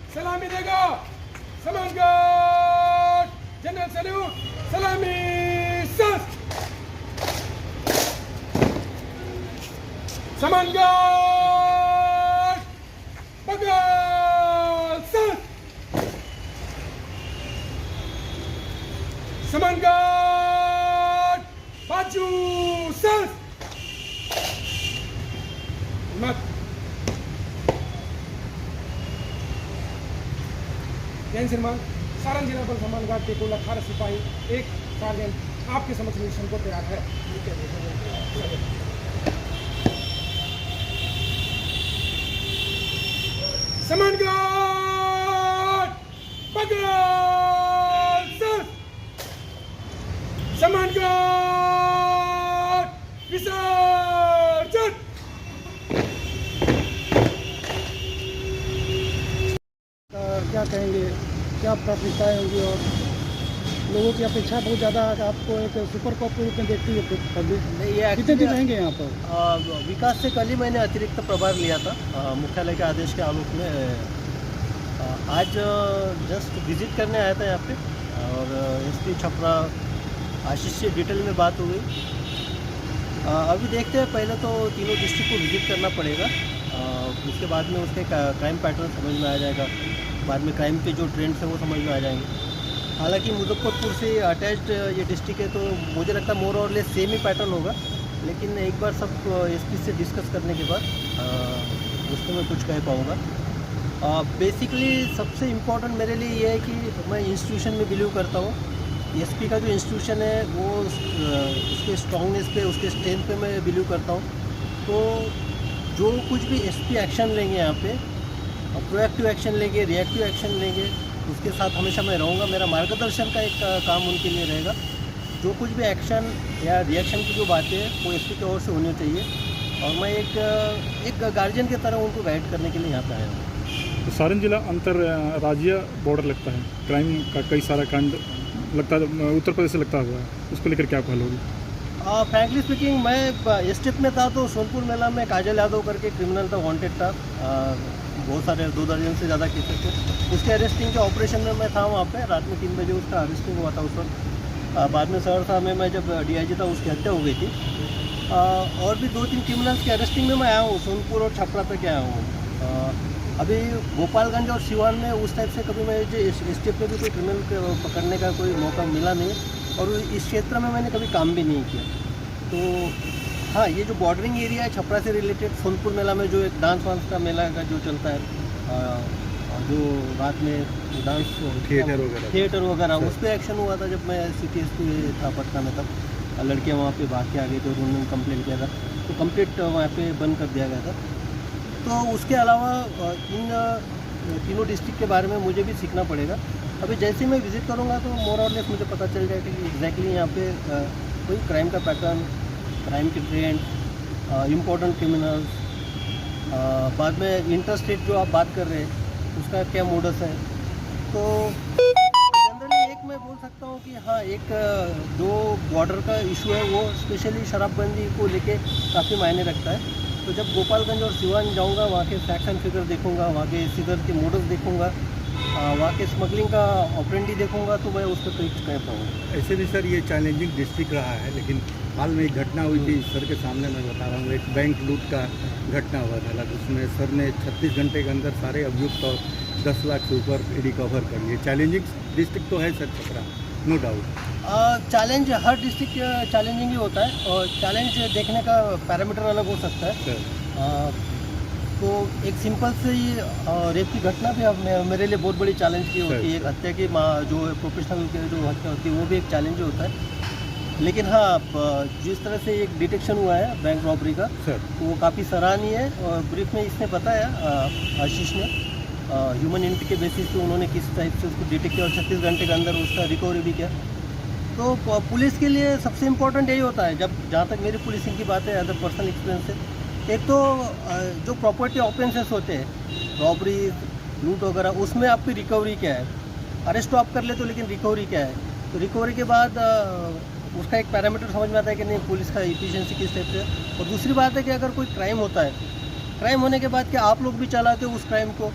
सलामी देगा समान गार्ड जनरल सैल्यूट सलामी सस समान गार्ड बगल सस समान गार्ड बाजू सस मत श्रीमान सारण जिला बल समान गार्ड के कुल 18 सिपाही एक सार्जेंट आपके समक्ष मिशन को तैयार है। समान गार्ड बगल सर समान गार्ड विसर्जन। क्या कहेंगे, क्या प्राथमिकताएं होंगी और लोगों की अपेक्षा बहुत ज़्यादा आपको एक सुपर कप के रूप में देखती है पब्लिक। कितने दिन रहेंगे यहाँ पर? विकास से कल ही मैंने अतिरिक्त प्रभार लिया था मुख्यालय के आदेश के आलोक में। आज जस्ट विजिट करने आया था यहाँ पे और एसपी छपरा आशीष से डिटेल में बात हो गई। अभी देखते हैं, पहले तो तीनों डिस्ट्रिक्ट को विजिट करना पड़ेगा, उसके बाद में उसके क्राइम पैटर्न समझ में आ जाएगा, बाद में क्राइम के जो ट्रेंड्स हैं वो समझ में आ जाएंगे। हालांकि मुजफ्फरपुर से अटैच्ड ये डिस्ट्रिक्ट है तो मुझे लगता है मोर और लेस सेम ही पैटर्न होगा, लेकिन एक बार सब एसपी से डिस्कस करने के बाद उसको मैं कुछ कह पाऊँगा। बेसिकली सबसे इम्पोर्टेंट मेरे लिए ये है कि मैं इंस्टीट्यूशन में बिलीव करता हूँ। एसपी का जो इंस्टीट्यूशन है वो उसके स्ट्रॉन्गनेस पे, उसके स्ट्रेंथ पे मैं बिलीव करता हूँ। तो जो कुछ भी एसपी एक्शन लेंगे यहाँ पे, प्रोएक्टिव एक्शन लेंगे, रिएक्टिव एक्शन लेंगे, उसके साथ हमेशा मैं रहूँगा। मेरा मार्गदर्शन का एक काम उनके लिए रहेगा। जो कुछ भी एक्शन या रिएक्शन की जो बातें हैं वो एसपी की ओर से होनी चाहिए और मैं एक गार्जियन की तरह उनको गाइड करने के लिए यहाँ पे आया हूँ। तो सारण जिला अंतर राज्य बॉर्डर लगता है, क्राइम का कई सारा कांड लगता है उत्तर प्रदेश से लगता हुआ है, उसको लेकर क्या पहल होगी? फ्रैंकली स्पीकिंग, मैं स्टेप में था तो सोनपुर मेला में काजल यादव करके क्रिमिनल था, वांटेड था, बहुत सारे 2 दर्जन से ज़्यादा केसेस थे। उसके अरेस्टिंग के ऑपरेशन में मैं था वहाँ पे, रात में 3 बजे उसका अरेस्टिंग हुआ था उस वक्त। बाद में सहरसा में मैं जब डीआईजी था उसकी हत्या हो गई थी। और भी 2-3 क्रिमिनल्स के अरेस्टिंग में मैं आया हूँ, सोनपुर और छपरा तक आया हूँ। अभी गोपालगंज और सिवान में उस टाइप से कभी मैं इस स्टेप पे भी कोई क्रिमिनल पकड़ने का कोई मौका मिला नहीं और इस क्षेत्र में मैंने कभी काम भी नहीं किया। तो हाँ, ये जो बॉर्डरिंग एरिया है छपरा से रिलेटेड, सोनपुर मेला में जो एक डांस वांस का मेला का जो चलता है, जो रात में डांस थिएटर वगैरह उस पर एक्शन हुआ था जब मैं सिटी एसपी था पटना में। तब लड़कियाँ वहाँ पे भाग के आ गई तो उन्होंने कंप्लेंट किया था, तो कंप्लीट वहाँ पे बंद कर दिया गया था। तो उसके अलावा इन तीनों डिस्ट्रिक्ट के बारे में मुझे भी सीखना पड़ेगा। अभी जैसे ही मैं विज़िट करूँगा तो मोर और लेस मुझे पता चल जाएगा कि एग्जैक्टली यहाँ पे कोई क्राइम का पैटर्न, क्राइम के ट्रेंड, इम्पोर्टेंट क्रिमिनल्स, बाद में इंटरस्टेट जो आप बात कर रहे हैं उसका क्या मोडस है। तो जनरली एक मैं बोल सकता हूँ कि हाँ, एक जो बॉर्डर का इशू है वो स्पेशली शराबबंदी को लेके काफ़ी मायने रखता है। तो जब गोपालगंज और सिवान जाऊँगा, वहाँ के फैक्ट्स एंड फिगर देखूँगा, वहाँ के सीजर के मोडस देखूँगा, वहाँ के स्मगलिंग का ऑपरेंडी देखूँगा, तो मैं उस पर कुछ कह पाऊँगा। ऐसे भी सर ये चैलेंजिंग डिस्ट्रिक्ट रहा है, लेकिन हाल में एक घटना हुई थी सर के सामने, मैं बता रहा हूँ, एक बैंक लूट का घटना हुआ था। उसमें सर ने 36 घंटे के अंदर सारे अभियुक्त और 10 लाख से ऊपर रिकवर कर लिए। चैलेंजिंग डिस्ट्रिक्ट तो है sir Chapra, no doubt. Challenge हर डिस्ट्रिक्ट चैलेंजिंग ही होता है और चैलेंज देखने का पैरामीटर अलग हो सकता है। तो एक सिंपल से ही रेप की घटना भी अब मेरे लिए बहुत बड़ी चैलेंज की होती है। एक हत्या की जो प्रोफेशनल की जो हत्या होती है वो भी एक चैलेंज होता है। लेकिन हाँ, जिस तरह से एक डिटेक्शन हुआ है बैंक रॉबरी का, वो काफ़ी सराहनीय है। और ब्रीफ में इसने बताया आशीष ने ह्यूमन इंट के बेसिस पे उन्होंने किस टाइप से उसको डिटेक्ट किया और 36 घंटे के अंदर उसका रिकवरी भी किया। तो पुलिस के लिए सबसे इम्पोर्टेंट यही होता है, जब जहाँ तक मेरी पुलिसिंग की बात है एज अ पर्सनल एक्सपीरियंस है, एक तो जो प्रॉपर्टी ऑफेंसेस होते हैं, रॉबरी, लूट वगैरह, उसमें आपकी रिकवरी क्या है। अरेस्ट तो आप कर लेते हो लेकिन रिकवरी क्या है। तो रिकवरी के बाद उसका एक पैरामीटर समझ में आता है कि नहीं पुलिस का इफिशिएंसी किस टाइप से है। और दूसरी बात है कि अगर कोई क्राइम होता है, क्राइम होने के बाद क्या आप लोग भी चलाते हो उस क्राइम को,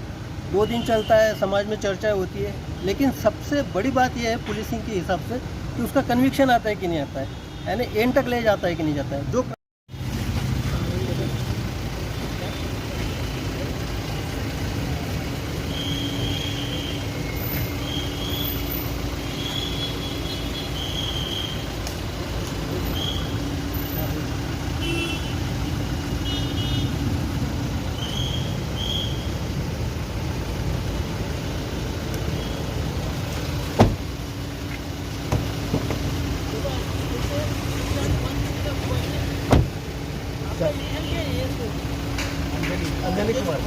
2 दिन चलता है, समाज में चर्चाएं होती है, लेकिन सबसे बड़ी बात यह है पुलिसिंग के हिसाब से कि उसका कन्विक्शन आता है कि नहीं आता है, यानी एंड तक ले जाता है कि नहीं जाता है। जो अंजलि कुमार